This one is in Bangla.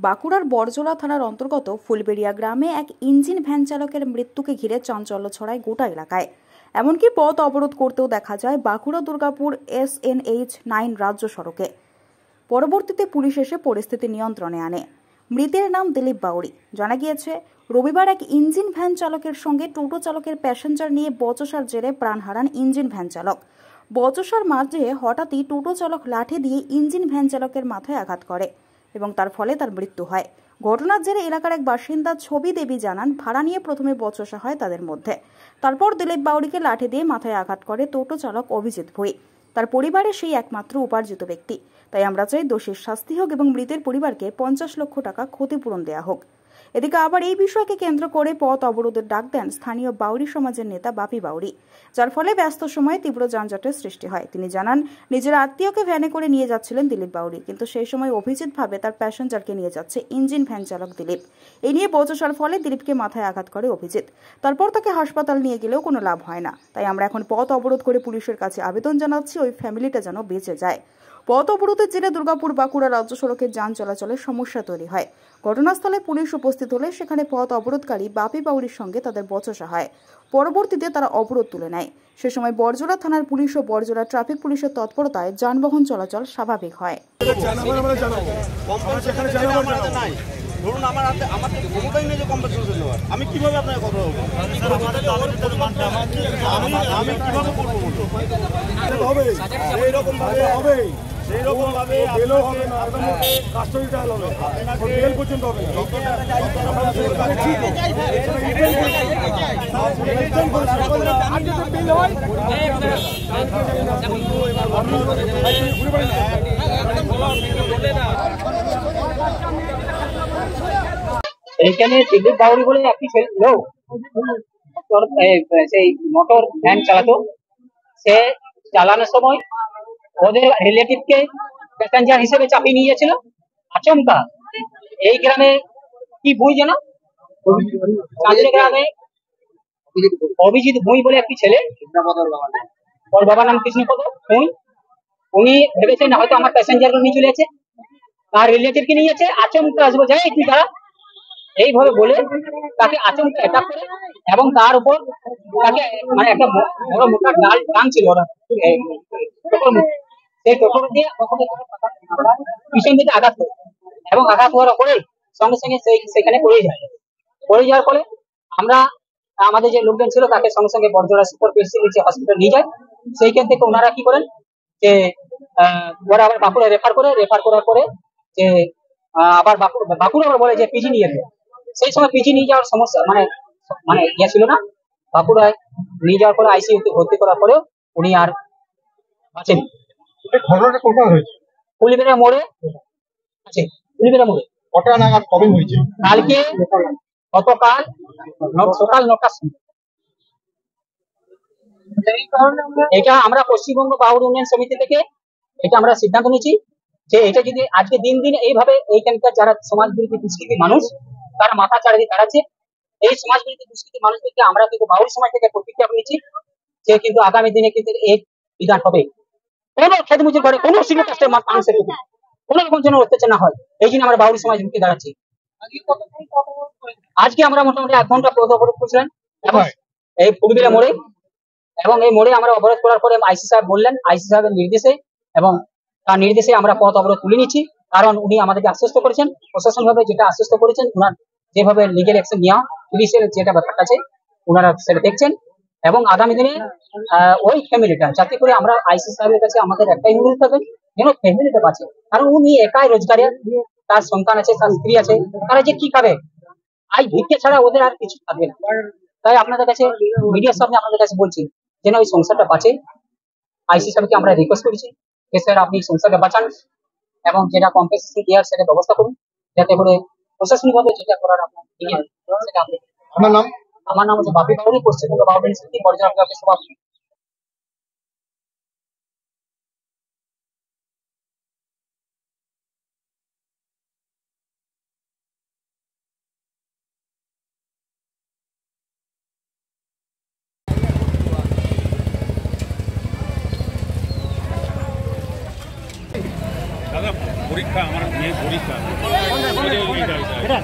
বাঁকুড়ার বড়জোড়া থানার অন্তর্গত ফুলবেড়িয়া গ্রামে এক ইঞ্জিন ভ্যান চালকের মৃত্যুকে ঘিরে চাঞ্চল্য ছড়ায় গোটা এলাকায়। এমনকি পথ অবরোধ করতেও দেখা যায় বাঁকুড়া দুর্গাপুর SNH 9 রাজ্য সড়কে। পরবর্তীতে পুলিশ এসে পরিস্থিতি নিয়ন্ত্রণে আনে। মৃতের নাম দিলীপ বাউরি। জানা গিয়েছে, রবিবার এক ইঞ্জিন ভ্যান চালকের সঙ্গে টোটো চালকের প্যাসেঞ্জার নিয়ে বচসার জেরে প্রাণ হারান ইঞ্জিন ভ্যান চালক। বচসার মাঝে হঠাৎই টোটো চালক লাঠি দিয়ে ইঞ্জিন ভ্যান চালকের মাথায় আঘাত করে এবং তার ফলে তার মৃত্যু হয়। ঘটনার জেরে এলাকার এক বাসিন্দা ছবি দেবী জানান, ভাড়া নিয়ে প্রথমে বচসা হয় তাদের মধ্যে। তারপর দিলীপ বাউরিকে লাঠি দিয়ে মাথায় আঘাত করে টোটো চালক অভিজিৎ ভুঁই। তার পরিবারের সেই একমাত্র উপার্জিত ব্যক্তি। তাই আমরা চাই দোষীর শাস্তি হোক এবং মৃতের পরিবারকে 50 লক্ষ টাকা ক্ষতিপূরণ দেওয়া হোক। এদিকে আবার এই বিষয়কে কেন্দ্র করে পথ অবরোধের ডাক দেন স্থানীয় বাউরি সমাজের নেতা বাপি বাউরি, যার ফলে ব্যস্ত সময়ে তীব্র যানজটের সৃষ্টি হয়। তিনি জানান, নিজের আত্মীয়কে ভ্যানে করে নিয়ে যাচ্ছিলেন দিলীপ বাউরি, কিন্তু সেই সময় অভিজিৎ ভাবে তার প্যাসেঞ্জারকে নিয়ে যাচ্ছে ইঞ্জিন ভ্যান চালক দিলীপ। এই নিয়ে বচসার ফলে দিলীপকে মাথায় আঘাত করে অভিজিৎ। তারপর তাকে হাসপাতাল নিয়ে গেলেও কোনো লাভ হয় না। তাই আমরা এখন পথ অবরোধ করে পুলিশের কাছে আবেদন জানাচ্ছি ওই ফ্যামিলিটা যেন বেঁচে যায়। পথ অবরোধের জেরে দুর্গাপুর বাঁকুড়া রাজ্য সড়কে যান চলাচলের সমস্যা তৈরি হয়। ঘটনাস্থলে পুলিশ উপস্থিত হলে সেখানে পথ অবরোধকারী বাপি বাউরির সঙ্গে তাদের বচসা হয়। পরবর্তীতে তারা অবরোধ তুলে নেয়। সে সময় বড়জোড়া থানার পুলিশ ও বড়জোড়া ট্রাফিক পুলিশের তৎপরতায় যানবাহন চলাচল স্বাভাবিক হয়। ধরুন আমার ক্ষমতাই নেই যে কম্পেনসেশন দেওয়ার, আমি কিভাবে আপনাকে কথা বলবো? আমি কিভাবে করবো? এইরকম ভাবে হবে, সেইরকম ভাবে বেলও হবে না, কাস্টডি ট্রায়াল হবে, বেল পর্যন্ত হবে না। এইখানে দিলীপ বাউরি বলে একটি লোক সেই মোটর ভ্যান চালাতো। সে চালানোর সময় ওদের রিলেটিভকে প্যাসেঞ্জার হিসেবে চাপিয়ে নিয়ে গেছিল। আচমকা এই গ্রামে কি ভুঁই যেন গ্রামে অভিজিৎ ভুঁই বলে একটি ছেলে, ওর বাবার নাম কৃষ্ণপদ ভুঁই। উনি ভেবেছেন হয়তো আমার প্যাসেঞ্জার নিয়ে চলে আছে, তার রিলেটিভকে নিয়েছে। আচমকা আসবো যাই তুই দাঁড়া, এইভাবে বলে তাকে আচমকা অ্যাটাক করে এবং তার উপর তাকে মানে একটা বড় মোটা ডাল টানছিল ওরা, সেই টোটোর দিয়ে পিছন দিকে আঘাত করে এবং আঘাত হওয়ার পরে সঙ্গে সঙ্গে সেখানে পড়ে যায়। পড়ে যাওয়ার ফলে আমরা আমাদের যে লোকজন ছিল তাকে সঙ্গে সঙ্গে বড়জোড়া সুপার স্পেশালিটি হসপিটাল নিয়ে যায়। সেইখান থেকে ওনারা কি করেন যে ওরা আবার বাঁকুড়া রেফার করার পরে যে আবার বাঁকুড়া আবার বলে যে পিজি নিয়ে যাবে। সেই সময় পিজি নিয়ে যাওয়ার সমস্যা মানে ইয়ে ছিল না। বাঁকুড়ায় নিয়ে যাওয়ার পরে আইসিইউতে ভর্তি করার পরেও উনি আর বাঁচেন। ঘটনাটা কোথায় হয়েছে? ফুলবেড়িয়া মোড়ে আছে। ফুলবেড়িয়া মোড়ে কটা নাগাদ কবে হয়েছে? কালকে, গতকাল সকাল 9টার সময়। এটা আমরা পশ্চিমবঙ্গ বাউরি উন্নয়ন সমিতি থেকে এটা আমরা সিদ্ধান্ত নিয়েছি যে এটা যদি আজকে দিন দিন এইভাবে এইখানকার যারা সমাজ বিরোধী দুষ্কৃতী মানুষ তারা মাথা চাড়িয়ে দাঁড়াচ্ছে, এই সমাজ বিরোধী দুষ্কৃতী মানুষদেরকে আমরা কিন্তু বাউরি সমাজ থেকে প্রতিজ্ঞা নিচ্ছি যে কিন্তু আগামী দিনে কিন্তু এই বিধান হবে। কোনো খেত মুজুর করে কোনো সিনিয়র কাস্টের মানুষের প্রতি কোনো রকম যেন অত্যাচার না হয়, এই জন্য আমরা বাউরি সমাজ রুখে দাঁড়াচ্ছি। আজকে আমরা মোটামুটি 1 ঘন্টা পথ অবরোধ করছিলাম এই ফুলবেড়িয়া মোড়ে, এবং এই মোড়ে আমরা অবরোধ করার পরে আইসি সাহেব বললেন, আইসি সাহেবের নির্দেশে এবং তার নির্দেশে আমরা পথ অবরোধ তুলে নিচ্ছি। কারণ উনি আমাদেরকে আশ্বস্ত করেছেন, প্রশাসন ভাবে যেটা আশ্বস্ত করেছেন, ওনার যেভাবে লিগেল অ্যাকশন নেওয়া পুলিশের যেটা ব্যাপারটা আছে ওনারা সেটা দেখছেন। এবং আগামী দিনে ওই ফ্যামিলিটা যাতে করে আমরা আইসি সাহেবের কাছে আমাদের একটাই অনুরোধ থাকবে যেন ফ্যামিলিটা বাঁচে। কারণ উনি একাই রোজগারে, তার সন্তান আছে, তার স্ত্রী আছে, তারা যে কি খাবে? আই ভিক্ষে ছাড়া ওদের আর কিছু থাকবে না। তাই আপনাদের কাছে মিডিয়ার সামনে আপনাদের কাছে বলছি যেন ওই সংসারটা বাঁচে। আইসি সাহেবকে আমরা রিকোয়েস্ট করেছি যে স্যার আপনি সংসারটা বাঁচান এবং যেটা কম্পেনসেশন দেওয়ার সেটা ব্যবস্থা করুন, যাতে করে প্রশাসনিকভাবে যেটা করার আপনার সেটা আপনি। আমার নাম হচ্ছে বাপি বাউরি, পশ্চিমবঙ্গ বাউরি সমিতি বড়জোড়া ব্লকের সভাপতি। দাদা পরীক্ষা, আমার মেয়ে পরীক্ষা এটা